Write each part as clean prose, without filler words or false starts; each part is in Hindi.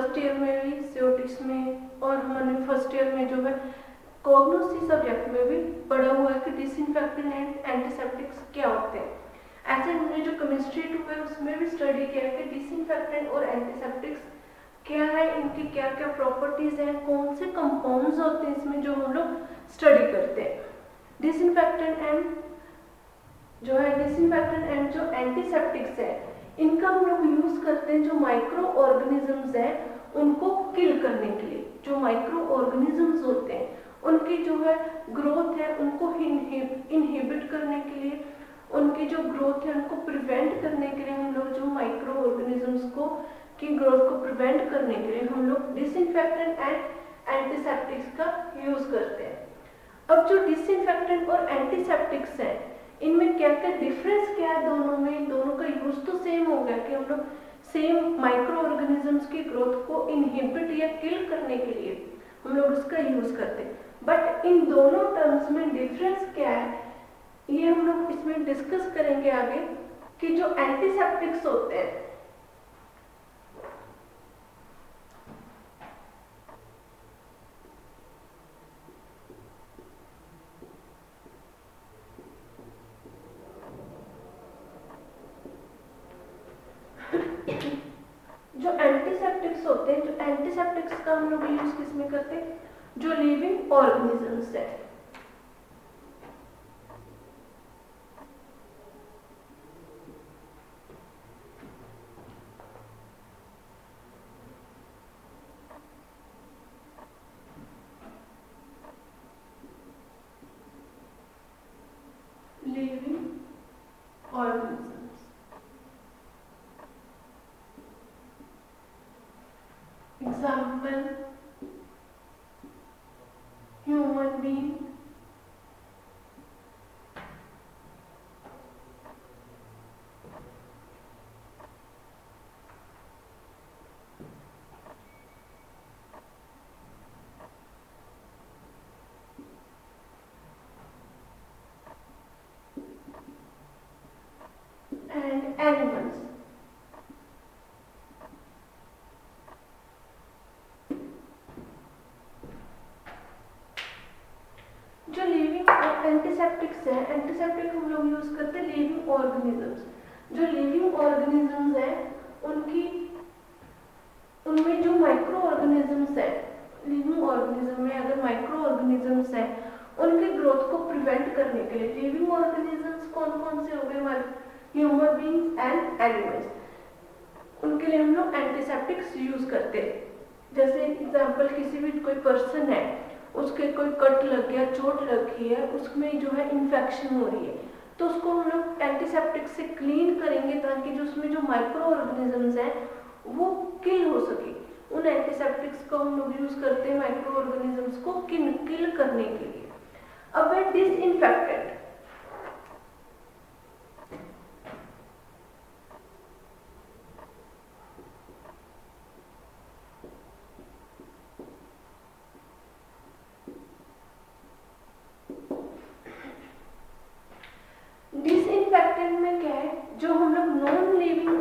फर्स्ट ईयर में भी सियोटिक्स में और हमने फर्स्ट ईयर में जो है कॉग्नोसी सब्जेक्ट में भी पढ़ा हुआ है कि डिसइंफेक्टेंट एंड एंटीसेप्टिक्स क्या होते हैं। ऐसे हमने जो केमिस्ट्री 2 है उसमें भी स्टडी किया है कि डिसइंफेक्टेंट और एंटीसेप्टिक्स क्या है, इनकी क्या क्या प्रॉपर्टीज हैं, कौन से कंपाउंड्स होते हैं इसमें जो हम लोग स्टडी करते हैं। डिसइंफेक्टेंट एंड जो एंटीसेप्टिक्स है इनका हम लोग यूज करते हैं जो माइक्रो ऑर्गेनिजम्स हैं उनको किल करने के लिए। जो माइक्रो ऑर्गेनिजम्स होते हैं उनकी जो है ग्रोथ है उनको इनहिबिट करने के लिए, उनकी जो ग्रोथ है उनको प्रिवेंट करने के लिए हम लोग जो माइक्रो ऑर्गेनिजम्स को की ग्रोथ को प्रिवेंट करने के लिए हम लोग डिसइंफेक्टेंट एंड एंटीसेप्टिक्स का यूज करते हैं। अब जो डिसइंफेक्टेंट और एंटीसेप्टिक्स है इनमें क्या क्या डिफरेंस क्या है दोनों में, दोनों का यूज तो सेम हो गया कि हम लोग सेम माइक्रो ऑर्गेनिजम्स की ग्रोथ को इनहिबिट या किल करने के लिए हम लोग उसका यूज करते हैं, बट इन दोनों टर्म्स में डिफरेंस क्या है ये हम लोग इसमें डिस्कस करेंगे आगे। कि जो एंटीसेप्टिक्स होते हैं जो एंटीसेप्टिक्स का हम लोग यूज किस में करते हैं, जो लिविंग ऑर्गेनिजम्स है। Living organisms example human being, and animals। जो लिविंग एंटीसेप्टिक्स है, एंटीसेप्टिक हम लोग यूज करते हैं लिविंग ऑर्गेनिजम्स। जो लिविंग ऑर्गेनिजम्स है उनमें जो माइक्रो ऑर्गेनिजम्स है, लिविंग ऑर्गेनिज्म में अगर माइक्रो ऑर्गेनिजम्स है उनके ग्रोथ को प्रिवेंट करने के लिए लिविंग ऑर्गेनिजम्स कौन कौन से हो गए हमारे, ह्यूमन बीइंग्स एंड एनिमल्स, उनके लिए हम लोग एंटीसेप्टिक्स यूज करते हैं। जैसे एग्जाम्पल किसी भी कोई पर्सन है उसके कोई कट लग गया, चोट लगी है, उसमें जो है इन्फेक्शन हो रही है तो उसको हम लोग एंटीसेप्टिक से क्लीन करेंगे ताकि जो उसमें जो माइक्रो ऑर्गेनिजम्स हैं वो किल हो सके। उन एंटीसेप्टिक्स को हम लोग यूज करते हैं माइक्रो ऑर्गेनिजम्स को किल करने के लिए। अब है डिसइंफेक्टेंट। डिसइंफेक्टेंट में क्या है, जो हम लोग नॉन लिविंग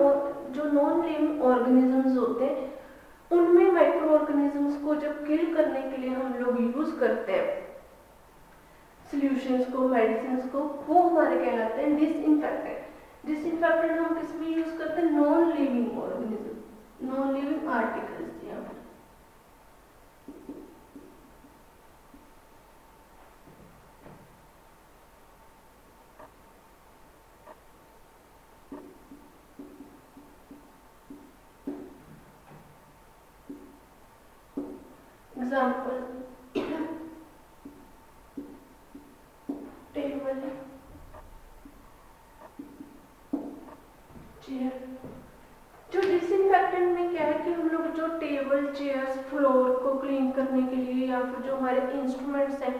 ऑर्गेनिजम्स होते हैं उनमें माइक्रो ऑर्गेनिजम्स को जब किल करने के लिए हम लोग यूज करते हैं सॉल्यूशंस को, मेडिसिन को, वो हमारे कहलाते हैं डिसइंफेक्टेंट। डिसइंफेक्टेंट हम किस में यूज करते हैं, non living organism, non living articles. Example table, chair. जो डिसइंफेक्टेंट में क्या है कि हम लोग जो टेबल, चेयर्स, फ्लोर को क्लीन करने के लिए या फिर जो हमारे इंस्ट्रूमेंट्स हैं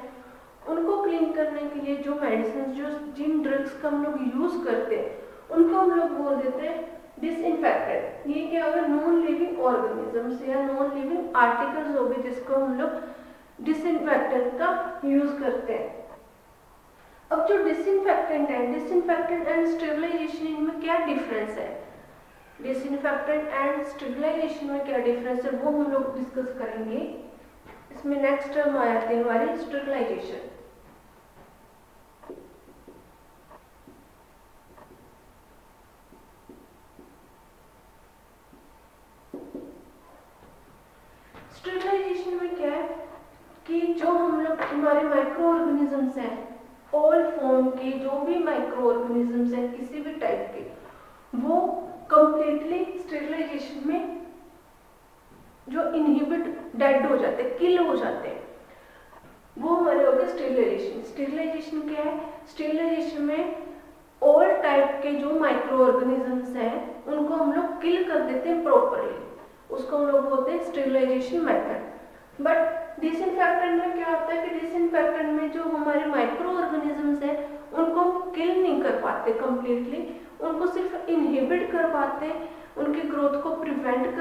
उनको क्लीन करने के लिए जो मेडिसिन, जो जिन ड्रग्स का हम लोग यूज करते हैं उनको हम लोग बोल देते हैं डिसइंफेक्टेंट। ये क्या होगा, नॉन लिविंग ऑर्गेनिजम्स या नॉन लिविंग आर्टिकल्स हो गए जिसको हम लोग डिसइंफेक्टेंट का यूज करते हैं। अब जो डिसइंफेक्टेंट है, डिसइंफेक्टेंट एंड स्टेरिलाइजेशन, इनमें क्या डिफरेंस है। डिसइंफेक्टेंट एंड स्टेरिलाइजेशन में क्या डिफरेंस है वो हम लोग डिस्कस करेंगे। इसमें नेक्स्ट टर्म आ जाती है हमारी स्टेरिलाइजेशन। स्टेरिलाइजेशन में क्या है कि जो हम लोग हमारे माइक्रो ऑर्गेनिजम्स हैं, ऑल फॉर्म के जो भी माइक्रो ऑर्गेनिजम्स हैं किसी भी टाइप के, वो कंप्लीटली स्टेरिलाइजेशन में जो इनहिबिट डेड हो जाते हैं, किल हो जाते हैं, वो हमारे हो गए स्टेरिलाइजेशन। स्टेरिलाइजेशन क्या है? स्टेरिलाइजेशन में ऑल टाइप के जो माइक्रो ऑर्गेनिजम्स हैं उनको हम लोग किल कर देते हैं प्रॉपरली, उसको हम लोग बोलते हैं स्टेरिलाइजेशन मेथड। बट डिसइंफेक्टेंट में क्या होता है कि डिसइंफेक्टेंट में जो हमारे माइक्रो ऑर्गेनिजम्स हैं उनको हम किल नहीं कर पाते कंप्लीटली, उनको सिर्फ इनहिबिट कर पाते, उनकी ग्रोथ को प्रिवेंट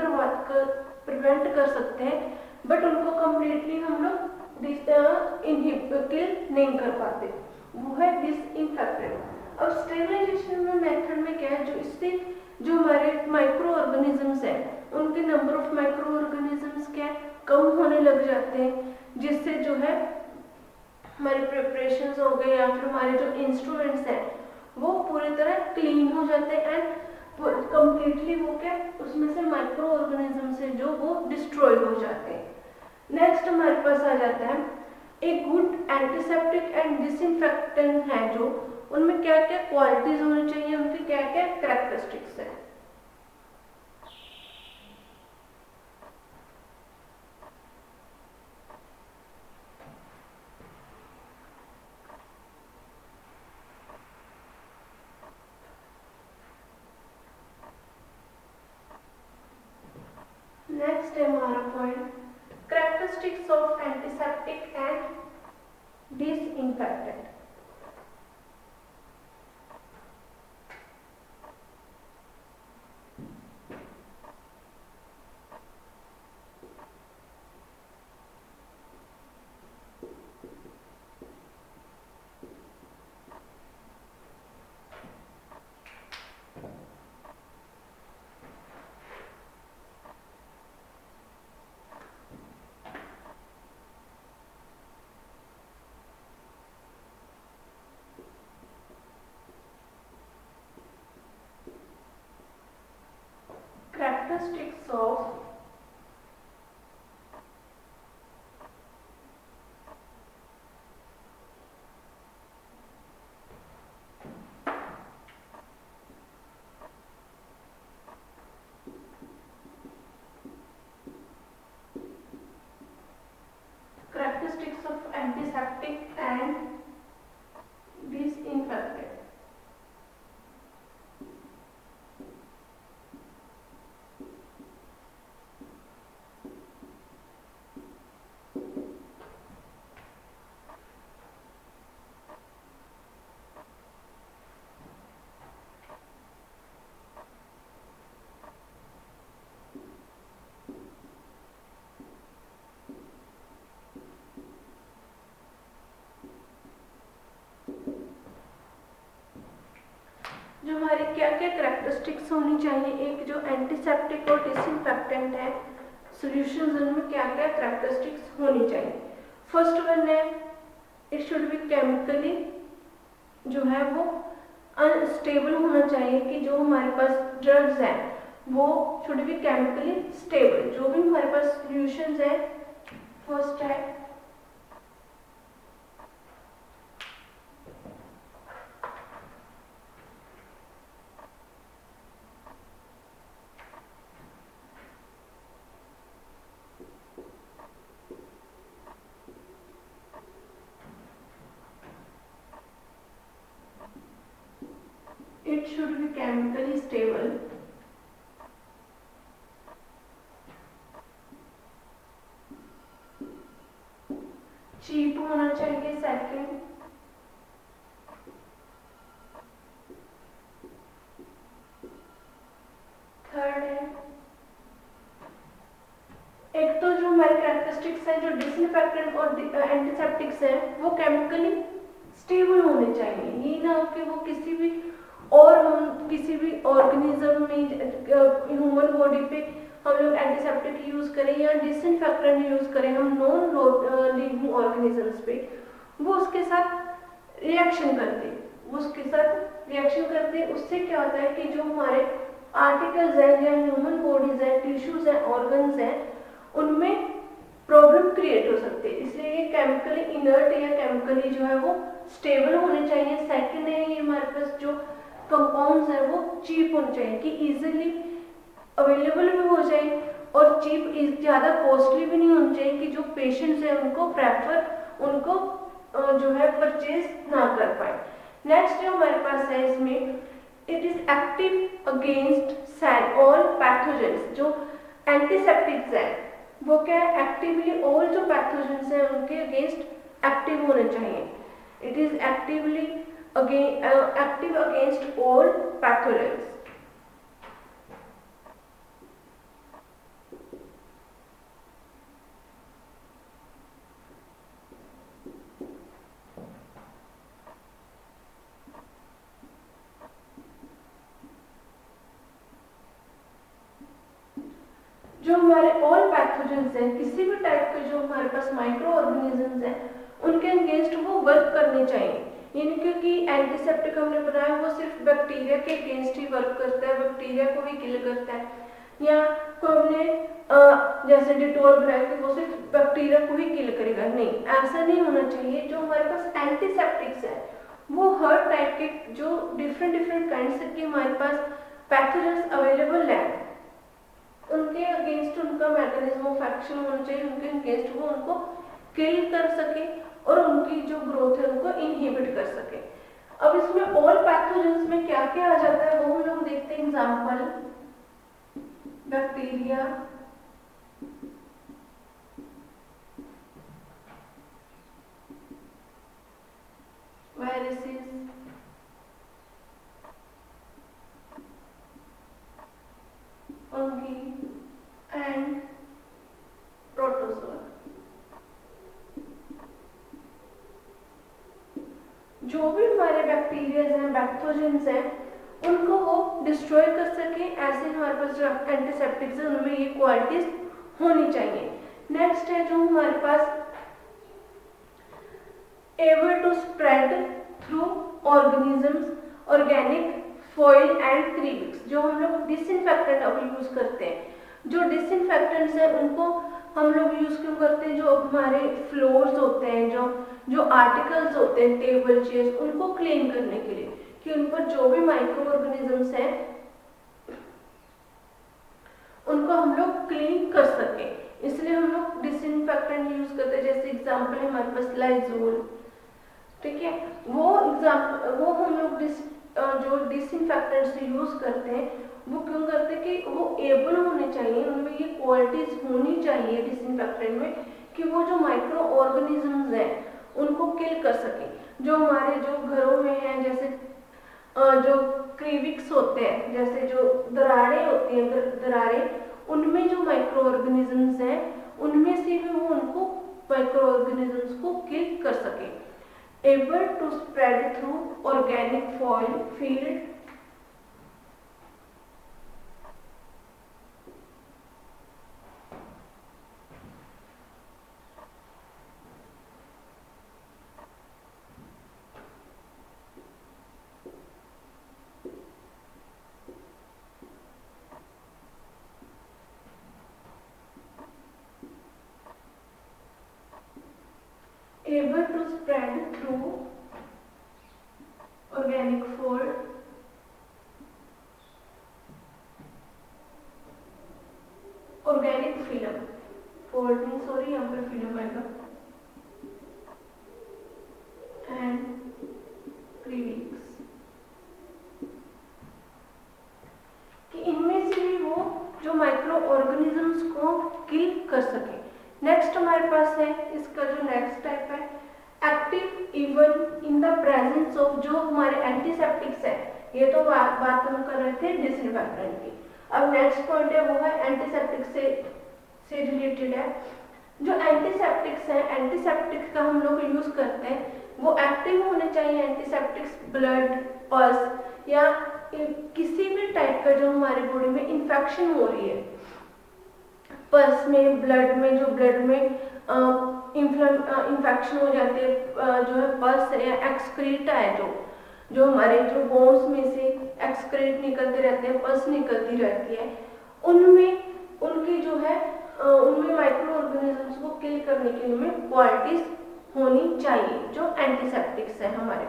कर सकते हैं, बट उनको कंप्लीटली हम लोग किल नहीं कर पाते, वो है डिसइंफेक्टेंट। अब स्टेरिलाइजेशन में मेथड में क्या है, जो इससे जो हमारे माइक्रो ऑर्गेनिजम्स हैं उनके नंबर ऑफ माइक्रो ऑर्गेनिजम्स क्या है कम होने लग जाते हैं, जिससे जो है हमारे प्रिपरेशंस हो गए या फिर हमारे जो इंस्ट्रूमेंट्स हैं वो पूरी तरह क्लीन हो जाते हैं एंड कंप्लीटली वो क्या उसमें से माइक्रो ऑर्गेनिज्म से जो वो डिस्ट्रॉय हो जाते हैं। नेक्स्ट हमारे पास आ जाता है एक गुड एंटीसेप्टिक एंड डिसइंफेक्टेंट है, जो उनमें क्या क्या क्वालिटीज होनी चाहिए, उनकी क्या क्या कैरेक्टरिस्टिक्स है। नेक्स्ट है हमारा point characteristics of antiseptic and disinfectant. Characteristics of antiseptic and disinfectant। जो हमारी क्या क्या कैरेक्टरिस्टिक्स होनी चाहिए, एक जो एंटीसेप्टिक और डिसइंफेक्टेंट है सॉल्यूशंस, उनमें क्या क्या कैरेक्टरिस्टिक्स होनी चाहिए। फर्स्ट वन है इट शुड बी केमिकली जो है वो अनस्टेबल होना चाहिए, कि जो हमारे पास ड्रग्स हैं वो शुड बी केमिकली स्टेबल। जो भी हमारे पास सॉल्यूशंस है, फर्स्ट है it should be chemically stable, cheap होना चाहिए। सेकंड थर्ड है एक तो जो हमारे कैरेक्टरिस्टिक्स है जो डिसइंफेक्टेंट और एंटीसेप्टिक्स है वो केमिकली स्टेबल होने चाहिए, ये ना हो कि वो किसी भी और हम किसी भी ऑर्गेनिज्म में बॉडी पे हम लोग एंटीसेप्टिक यूज करें या डिसइंफेक्टेंट यूज करें हम नॉन लिविंग ऑर्गेनिजम्स पे, वो उसके साथ रिएक्शन करते हैं। उससे क्या होता है कि जो हमारे आर्टिकल्स हैं या ह्यूमन बॉडीज हैं, टिश्यूज हैं, ऑर्गन्स हैं, उनमें प्रॉब्लम क्रिएट हो सकती है। इसलिए ये केमिकली इनर्ट या केमिकली जो है वो स्टेबल होने चाहिए। सेकंड है ये हमारे पास जो कंपाउंड्स है वो चीप होने चाहिए कि इजीली अवेलेबल भी हो जाए और चीप, ज़्यादा कॉस्टली भी नहीं होनी चाहिए कि जो पेशेंट्स हैं उनको जो है परचेज ना कर पाए। नेक्स्ट जो हमारे पास है इसमें, it is active against all pathogens. जो एंटीसेप्टिक्स है वो क्या है, एक्टिवली ऑल जो पैथोजेंस हैं उनके अगेंस्ट एक्टिव होने चाहिए। It is active against all pathogens. जो हमारे ऑल पैथोजेंस हैं, किसी भी टाइप के जो हमारे पास माइक्रो ऑर्गेनिजम्स हैं, उनके अगेंस्ट वो वर्क करने चाहिए। यानी क्योंकि एंटीसेप्टिक हमने बताया वो सिर्फ बैक्टीरिया के अगेंस्ट ही वर्क करता है, बैक्टीरिया को ही किल करता है। या को हमने जैसे डिटॉल बनाया कि वो सिर्फ बैक्टीरिया को ही किल करेगा, नहीं, ऐसा नहीं होना चाहिए। जो हमारे पास एंटीसेप्टिक्स है वो हर टाइप के जो डिफरेंट काइंड्स के हमारे पास पैथोजेंस अवेलेबल है उनके अगेंस्ट उनका मैकेनिज्म ऑफ एक्शन होना चाहिए, उनके अगेंस्ट वो उनको किल कर सके और उनकी जो ग्रोथ है उनको इनहिबिट कर सके। अब इसमें ऑल पैथोजेंस में क्या क्या आ जाता है वो हम लोग देखते हैं। Example, bacteria, viruses, fungi and protozoa. जो भी हमारे बैक्टीरिया हैं, पैथोजेंस हैं, उनको वो डिस्ट्रॉय कर सके, ऐसे हमारे पास जो एंटीसेप्टिक्स है उनमें ये क्वालिटीज होनी चाहिए। नेक्स्ट है जो हमारे पास able to spread through organisms, organic foil and क्रीविक्स। जो हम लोग डिसइंफेक्टेंट अब यूज करते हैं, जो डिसइंफेक्टेंट्स हैं उनको हम लोग यूज क्यों करते हैं, जो हमारे फ्लोर्स होते हैं, जो आर्टिकल्स होते हैं, टेबल चेयर्स, उनको क्लीन करने के लिए कि उन पर जो भी माइक्रो ऑर्गेनिजम्स हैं उनको हम लोग क्लीन कर सके, इसलिए हम लोग डिसइंफेक्टेंट यूज करते हैं। जैसे एग्जांपल है हमारे पास लाइजोल, ठीक है, वो हम लोग जो डिसइंफेक्टेंट्स यूज करते हैं वो क्यों करते हैं कि वो एबल होने चाहिए, उनमें ये क्वालिटीज होनी चाहिए डिसइंफेक्टेंट में कि वो जो माइक्रो ऑर्गेनिजम्स हैं उनको किल कर सके। जो हमारे जो घरों में हैं, जैसे जो क्रीविक्स होते हैं, जैसे जो दरारें होती हैं, दरारें, उनमें जो माइक्रो ऑर्गेनिजम्स हैं उनमें से भी वो उनको माइक्रो ऑर्गेनिजम्स को किल कर सके। Able to spread through organic foil field, able to spread through organic fold, organic film, fold नहीं, सॉरी यहाँ पर फिल्म आएगा, एंड क्रीविक्स, कि इनमें से भी वो जो माइक्रो ऑर्गेनिजम्स को किल कर सके। नेक्स्ट हमारे पास है इसका जो नेक्स्ट टाइप है, active even in the presence of, जो हमारे एंटीसेप्टिक्स है, ये तो बात हम कर रहे थे डिसइंफेक्टेंट की। अब नेक्स्ट पॉइंट है वो है एंटीसेप्टिक से रिलेटेड है। जो एंटीसेप्टिक्स है, एंटीसेप्टिक्स का हम लोग यूज करते हैं वो एक्टिव होने चाहिए। एंटीसेप्टिक्स ब्लड, पल्स या किसी भी टाइप का जो हमारी बॉडी में इन्फेक्शन हो रही है, पल्स में, ब्लड में, जो ब्लड में इन्फेक्शन हो जाती है, जो है पल्स है या एक्सक्रीटा है, जो हमारे जो बोन्स में से एक्सक्रीट निकलते रहते हैं, पल्स निकलती रहती है, उनमें उनकी जो है उनमें माइक्रो ऑर्गेनिजम्स को किल करने के लिए हमें क्वालिटीज होनी चाहिए जो एंटीसेप्टिक्स है हमारे।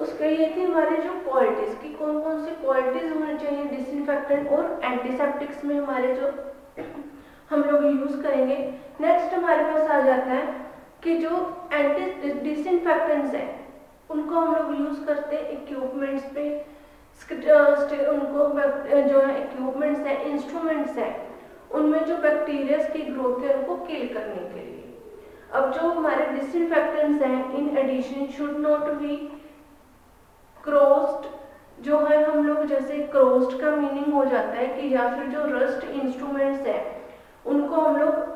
उसके ये थी हमारे जो क्वालिटीज की कौन कौन सी क्वालिटीज होनी चाहिए डिसइंफेक्टेंट और एंटीसेप्टिक्स में हमारे जो हम लोग यूज करेंगे। नेक्स्ट हमारे पास आ जाता है कि जो एंटी डिसइंफेक्टेंट्स है उनको हम लोग यूज करते हैं इक्विपमेंट्स पे, उनको जो है इक्विपमेंट्स है, इंस्ट्रूमेंट्स है, उनमें जो बैक्टीरिया की ग्रोथ है उनको किल करने के लिए। अब जो हमारे डिसइंफेक्टेंट्स हैं in addition should not be crossed, जो है हम लोग जैसे क्रॉस्ड का मीनिंग हो जाता है कि या फिर जो रस्ट इंस्ट्रूमेंट्स है उनको हम लोग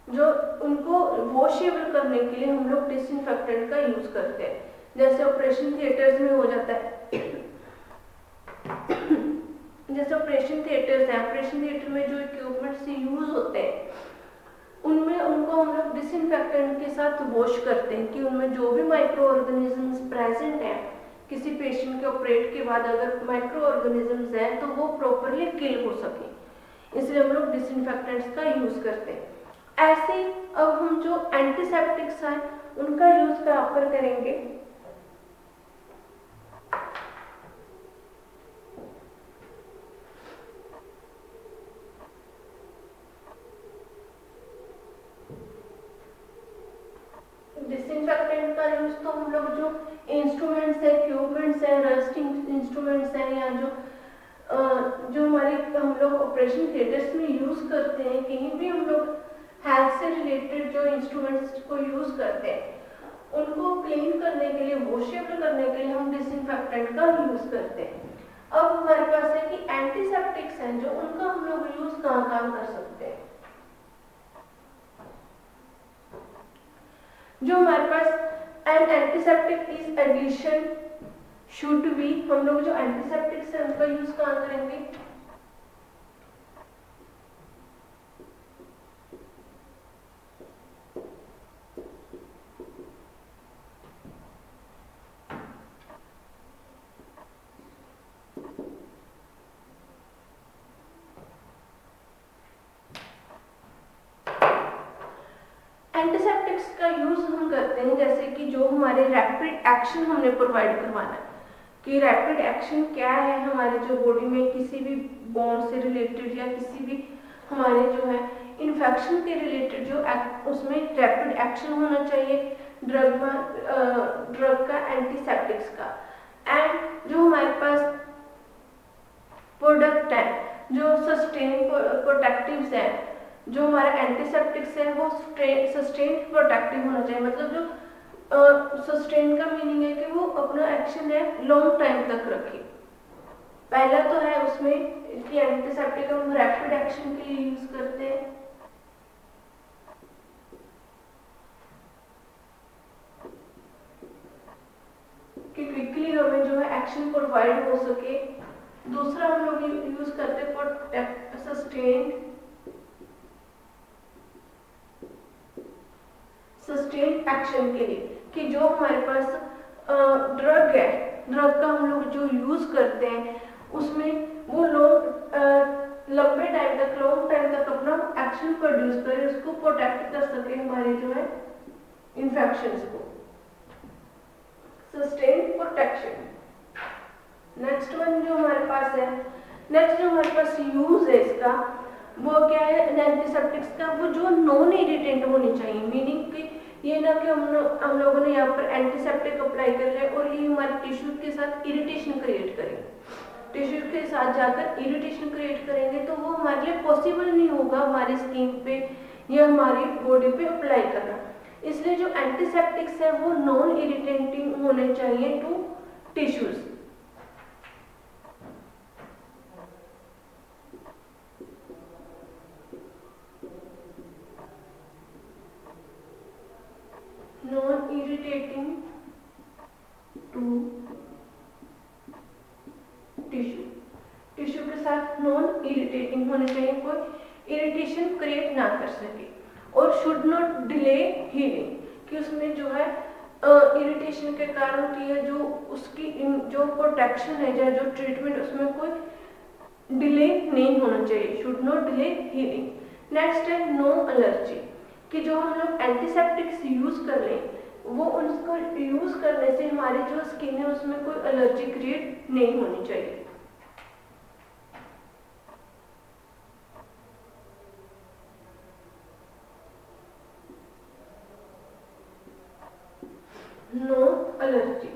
जो उनको वॉशेबल करने के लिए हम लोग डिसइंफेक्टेंट का यूज करते हैं, जैसे ऑपरेशन थिएटर्स में हो जाता है जैसे ऑपरेशन थिएटर्स है, ऑपरेशन थिएटर में जो इक्विपमेंट्स यूज होते हैं उनमें उनको हम लोग डिसइंफेक्टेंट के साथ वॉश करते हैं कि उनमें जो भी माइक्रो ऑर्गेनिजम्स प्रेजेंट हैं, किसी पेशेंट के ऑपरेट के बाद अगर माइक्रो ऑर्गेनिजम्स हैं तो वो प्रॉपरली किल हो सके, इसलिए हम लोग डिसइंफेक्टेंट्स का यूज करते हैं। ऐसे अब हम जो एंटीसेप्टिक्स हैं उनका यूज कहाँ पर करेंगे। डिसइंफेक्टेंट का यूज तो हम लोग जो इंस्ट्रूमेंट्स है, इक्विपमेंट्स है, रस्टिंग इंस्ट्रूमेंट्स है या जो हमारे हम लोग ऑपरेशन थिएटर्स में यूज करते हैं, कहीं भी हम लोग हेल्थ से रिलेटेड जो इंस्ट्रूमेंट्स को यूज करते हैं उनको क्लीन करने के लिए, वॉशेबल करने के लिए हम डिसइंफेक्टेंट का यूज करते हैं। अब हमारे पास है कि एंटीसेप्टिक्स हैं जो उनका हम लोग यूज कहाँ कर सकते हैं। जो हमारे पास an antiseptic is addition should be, हम लोग जो एंटीसेप्टिक्स है उनका यूज कहाँ करेंगे। एंटीसेप्टिक्स का यूज हम करते हैं जैसे कि जो हमारे रैपिड एक्शन हमने प्रोवाइड करवाना है, कि रैपिड एक्शन क्या है हमारे जो बॉडी में किसी भी बॉन्ड से रिलेटेड या किसी भी हमारे जो है इन्फेक्शन के रिलेटेड जो उसमें रैपिड एक्शन होना चाहिए ड्रग का, एंटीसेप्टिक्स का। एंड जो हमारे पास प्रोडक्ट है जो सस्टेन प्रोटेक्टिव्स है, जो हमारा एंटीसेप्टिक्स है वो सस्टेन प्रोटेक्टिव होना चाहिए, मतलब जो सस्टेन का मीनिंग है कि वो अपना एक्शन है लॉन्ग टाइम तक रखे। पहला तो है उसमें कि एंटीसेप्टिक हम रैपिड एक्शन के लिए यूज करते हैं, कि क्विकली हमें जो है एक्शन प्रोवाइड हो सके। दूसरा हम लोग यूज करते हैं फॉर सस्टेन एक्शन के लिए, कि जो हमारे पास ड्रग है, ड्रग का हम लोग जो यूज करते हैं उसमें वो लंबे टाइम तक, लॉन्ग टाइम तक अपना एक्शन प्रोड्यूस करे, उसको प्रोटेक्ट कर सके हमारे जो है इन्फेक्शंस को, सस्टेन प्रोटेक्शन। नेक्स्ट वन जो हमारे पास है, नेक्स्ट जो हमारे पास यूज है इसका वो क्या है एंटीसेप्टिक्स का, वो जो नॉन इरिटेंट होनी चाहिए, मीनिंग कि ये ना कि हम लोगों ने यहाँ पर एंटीसेप्टिक अप्लाई कर लिया और ये हमारे टिश्यू के साथ इरिटेशन क्रिएट करेंगे, टिश्यू के साथ जाकर इरिटेशन क्रिएट करेंगे तो वो हमारे लिए पॉसिबल नहीं होगा हमारी स्किन पे या हमारी बॉडी पे अप्लाई करना। इसलिए जो एंटीसेप्टिक्स है वो नॉन इरिटेटिंग होने चाहिए टू टिश्यूज। non-irritating to के साथ नॉन इरिटेटिंग होने चाहिए, कोई इरिटेशन क्रिएट ना कर सके, और शुड नॉट डिले हीलिंग, कि उसमें जो है इरिटेशन के कारण की है जो उसकी जो प्रोटेक्शन है या जो ट्रीटमेंट उसमें कोई डिले नहीं होना चाहिए, should not delay healing. Next है नो एलर्जी, कि जो हम लोग एंटीसेप्टिक्स यूज कर लें वो उनको यूज करने से हमारी जो स्किन है उसमें कोई एलर्जी क्रिएट नहीं होनी चाहिए। नो एलर्जी,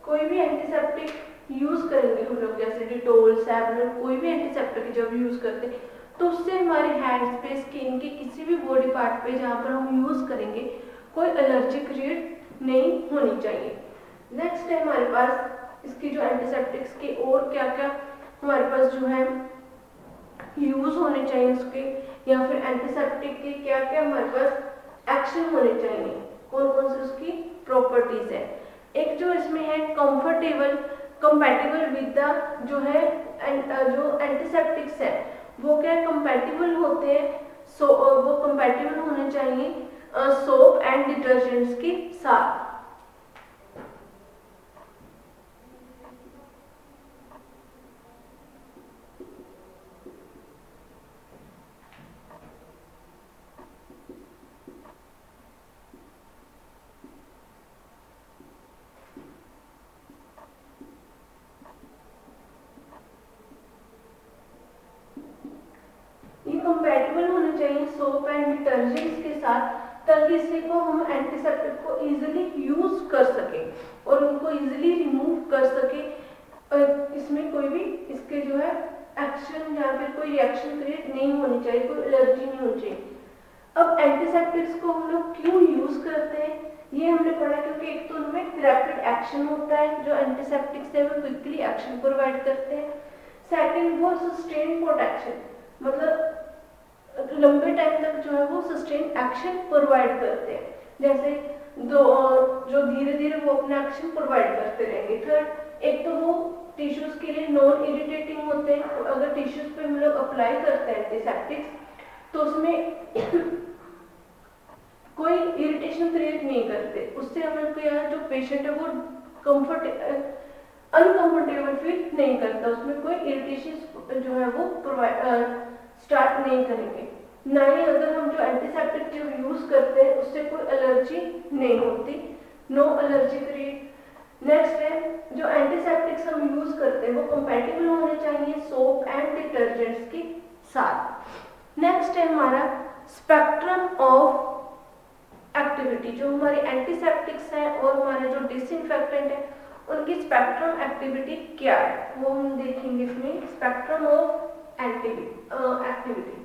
कोई भी एंटीसेप्टिक यूज करेंगे हम लोग जैसे डिटोल, सैवलॉन, कोई भी एंटीसेप्टिक जब यूज करते हैं तो उससे हमारे हैंड्स पे, स्किन के किसी भी बॉडी पार्ट पे जहाँ पर हम यूज करेंगे कोई एलर्जी क्रिएट नहीं होनी चाहिए। नेक्स्ट है हमारे पास इसकी जो एंटीसेप्टिक्स के और क्या क्या हमारे पास जो है यूज होने चाहिए उसके, या फिर एंटीसेप्टिक के क्या क्या हमारे पास एक्शन होने चाहिए, कौन कौन से उसकी प्रॉपर्टीज है। एक जो इसमें है कंफर्टेबल, कंपैटिबल विद द जो है जो एंटीसेप्टिक्स है वो क्या कंपैटिबल होते हैं, वो कंपैटिबल होने चाहिए सोप एंड डिटर्जेंट्स के साथ। कंपैटिबल होने चाहिए सोप एंड डिटर्जेंट्स के साथ, ताकि इसी को हम एंटीसेप्टिक को इजीली यूज कर सके और उनको इजीली रिमूव कर सके, इसमें कोई भी इसके जो है एक्शन या फिर कोई रिएक्शन क्रिएट नहीं होनी चाहिए, कोई एलर्जी नहीं होनी चाहिए। अब एंटीसेप्टिक्स को हम लोग क्यों यूज करते हैं ये हमने पढ़ा, क्योंकि एक तो उनमें रैपिड एक्शन होता है, जो एंटीसेप्टिक्स है वो क्विकली एक्शन प्रोवाइड करते हैं। सेकंड वो सस्टेन प्रोटेक्शन, मतलब लंबे टाइम तक जो है वो सस्टेन एक्शन प्रोवाइड करते हैं, जैसे जो धीरे धीरे वो अपना एक्शन प्रोवाइड करते रहेंगे। थर्ड, एक तो वो टिश्यूज के लिए नॉन इरिटेटिंग होते हैं, तो अगर टिश्यूज पे हम लोग अप्लाई करते हैं एंटीसेप्टिक्स तो उसमें कोई इरिटेशन क्रिएट नहीं करते, उससे हमें क्या जो पेशेंट है वो अनकंफर्टेबल फील नहीं करता, उसमें कोई इरिटेशन जो है वो स्टार्ट नहीं करेंगे। ना ही अगर हम जो एंटीसेप्टिक जो यूज करते हैं उससे कोई एलर्जी नहीं होती, नो एलर्जी क्रिएट। नेक्स्ट है जो एंटीसेप्टिक्स हम यूज करते हैं वो कंपैटिबल होने चाहिए सोप एंड डिटर्जेंट्स के साथ। नेक्स्ट है हमारा स्पेक्ट्रम ऑफ एक्टिविटी, जो हमारे एंटीसेप्टिक्स हैं और हमारे जो डिसइंफेक्टेंट है उनकी स्पेक्ट्रम एक्टिविटी क्या है वो हम देखेंगे इसमें। Spectrum of activity,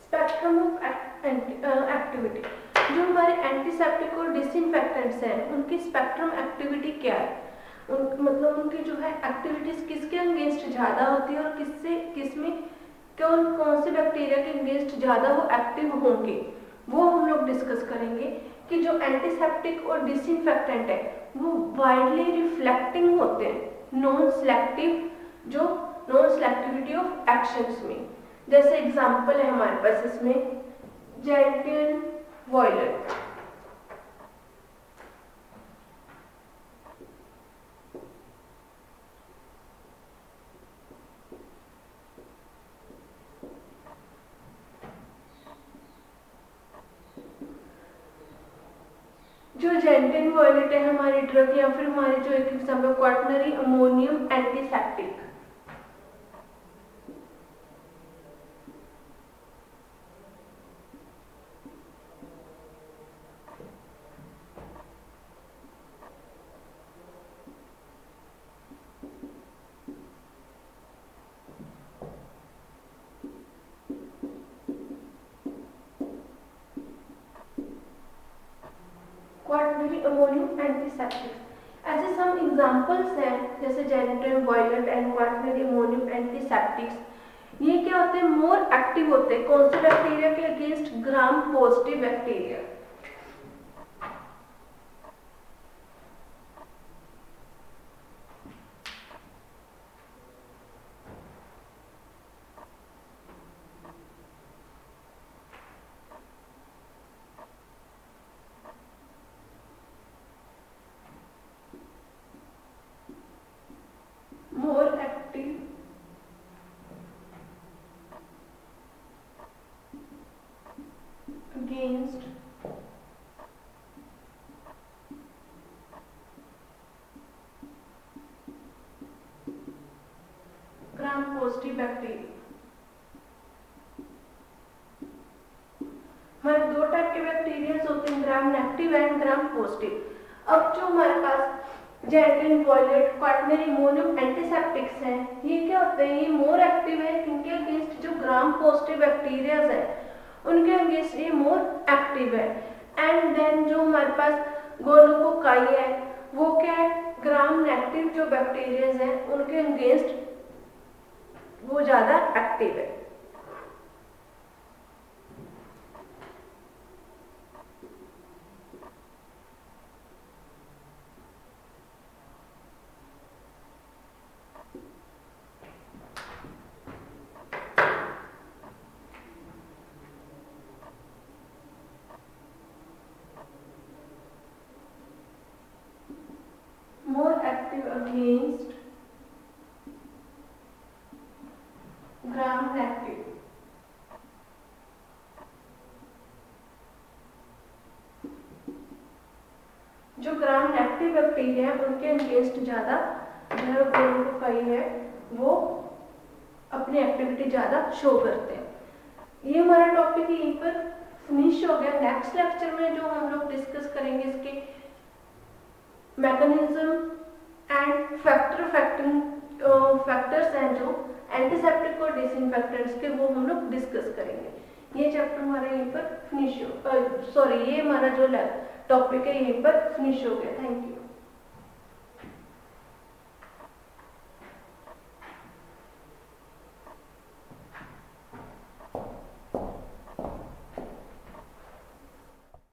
spectrum of activity, जो हमारे एंटीसेप्टिक और डिसइंफेक्टेंट्स हैं उनकी स्पेक्ट्रम एक्टिविटी क्या है, मतलब उनकी जो है एक्टिविटीज किसके अगेंस्ट ज्यादा होती है और किसमें कौन कौन से बैक्टीरिया के अगेंस्ट ज्यादा वो एक्टिव होंगे, वो हम लोग डिस्कस करेंगे। कि जो एंटीसेप्टिक और डिसइंफेक्टेंट है वो वाइडली रिफ्लेक्टिंग होते हैं नॉन सिलेक्टिव, जो नॉन सिलेक्टिविटी ऑफ एक्शंस में। जैसे एग्जांपल है हमारे पास इसमें जेंटियन वॉयलेट, जो जेंटियन वॉयलेट है हमारी ड्रग या फिर हमारे जो एक example quaternary ammonium antiseptic, quaternary ammonium antiseptics. ऐसे सम एग्जांपल्स हैं जैसे gentian violet and quaternary ammonium antiseptics. ये क्या होते हैं, मोर एक्टिव होते हैं कौन से बैक्टीरिया के against, gram positive bacteria. more active against gram positive bacteria. हमारे दो टाइप के बैक्टीरिया होते हैं, gram negative and gram positive. अब जो हमारे पास जेनेटिन वॉयलेट क्वाटरनरी अमोनियम एंटीसेप्टिक्स हैं, ये क्या होते हैं, ये मोर एक्टिव है क्योंकि अगेंस्ट जो ग्राम पॉजिटिव बैक्टीरिया है उनके अगेंस्ट ये मोर एक्टिव है। एंड देन जो हमारे पास गोनोकोकाई है वो क्या है, ग्राम नेगेटिव जो बैक्टीरिया हैं उनके अगेंस्ट वो ज्यादा एक्टिव है। More active against gram negative। जो ग्राम नेगेटिव बैक्टीरिया है उनके अगेंस्ट ज्यादा जो गोनोकोकाई है वो अपनी एक्टिविटी ज्यादा शो करते हैं। ये हमारा टॉपिक यहीं पर फिनिश हो गया। नेक्स्ट लेक्चर में जो हम लोग डिस्कस करेंगे इसके मैकेनिज्म एंड फैक्टर्स हैं जो एंटीसेप्टिक और डिसइंफेक्टेंट्स के, वो हम लोग डिस्कस करेंगे। ये चैप्टर हमारा यहीं पर फिनिश हो, ये हमारा जो टॉपिक है यहीं पर फिनिश हो गया। Thank you.